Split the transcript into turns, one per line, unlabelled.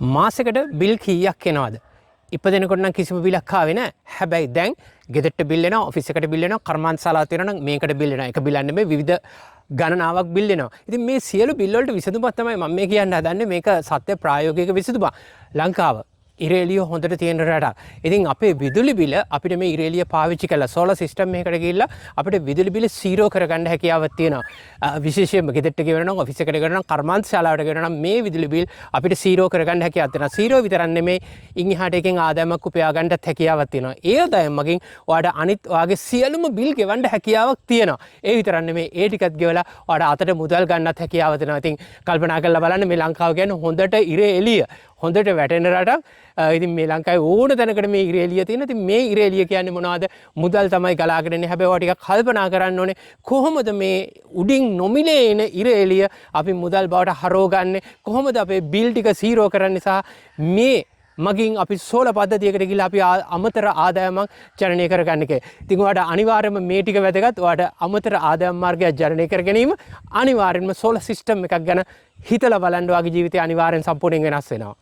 මාසෙකට bill කීයක් එනවද? ඉපදෙනකොට නම් කිසිම බිලක් ආවේ නැහැ. හැබැයි දැන් ගෙදරට බිල් එනවා, ඔෆිස් එකට බිල් එනවා, කර්මාන්තශාලාව තියෙනවා නම් මේකට බිල් එනවා. එක බිලක් නෙමෙයි විවිධ ගණනාවක් බිල් එනවා. ඉතින් මේ සියලු බිල් වලට විසඳුමක් තමයි මම මේ කියන්න හදන්නේ. මේක සත්‍ය ප්‍රායෝගික විසඳුමක්. ලංකාව ඉරේලිය හොඳට තියෙන රටක්. ඉතින් අපේ විදුලි බිල අපිට මේ ඉරේලිය පාවිච්චි කරලා සෝලර් සිස්ටම් එකකට ගිහිල්ලා අපිට විදුලි බිල 0 කරගන්න හැකියාවක් තියෙනවා. විශේෂයෙන්ම ගෙදරට ගෙවනවා නම් ඔෆිස් එකට ගෙවනවා නම් කර්මාන්තශාලාවට ගෙවනවා නම් මේ විදුලි බිල් අපිට 0 කරගන්න හැකියාවක් තියෙනවා. 0 විතරක් නෙමෙයි ඉන් එහාට එකෙන් ආදායමක් උපයා ගන්නත් හැකියාවක් තියෙනවා. ඒ ආදායමකින් ඔයාලට අනිත් ඔයාගේ සියලුම බිල් ගෙවන්න හැකියාවක් තියෙනවා. ඒ විතරක් නෙමෙයි ඒ ටිකත් ගෙවලා ඔයාලට අතට මුදල් ගන්නත් හැකියාවක් තියෙනවා. ඉතින් කල්පනා කරලා බලන්න මේ ලංකාව කියන්නේ හොඳට ඉරේලිය හොඳට වැටෙන රටක්. ඉතින් මේ ලංකාවේ ඕන තැනකට මේ ඉරේලිය තියෙන. ඉතින් මේ ඉරේලිය කියන්නේ මොනවද? මුදල් තමයි ගලාගෙන එන්නේ. හැබැයි ඔයා ටිකක් කල්පනා කරන්න ඕනේ කොහොමද මේ උඩින් නොමිලේ එන ඉරේලිය අපි මුදල් බවට හරවගන්නේ? කොහොමද අපේ බිල් ටික 0 කරන්නේ? සහ මේ මගින් අපි සෝල පද්ධතියකට ගිහිල්ලා අපි අමතර ආදායමක් ජනනය කරගන්න එක. ඉතින් ඔයාලට අනිවාර්යයෙන්ම මේ ටික වැදගත්. ඔයාලට අමතර ආදායම් මාර්ගයක් ජනනය කර ගැනීම අනිවාර්යෙන්ම සෝලර් සිස්ටම් එකක් ගැන හිතලා බලන්න ඔයාගේ ජීවිතය අනිවාර්යෙන් සම්පූර්ණයෙන් වෙනස් වෙනවා.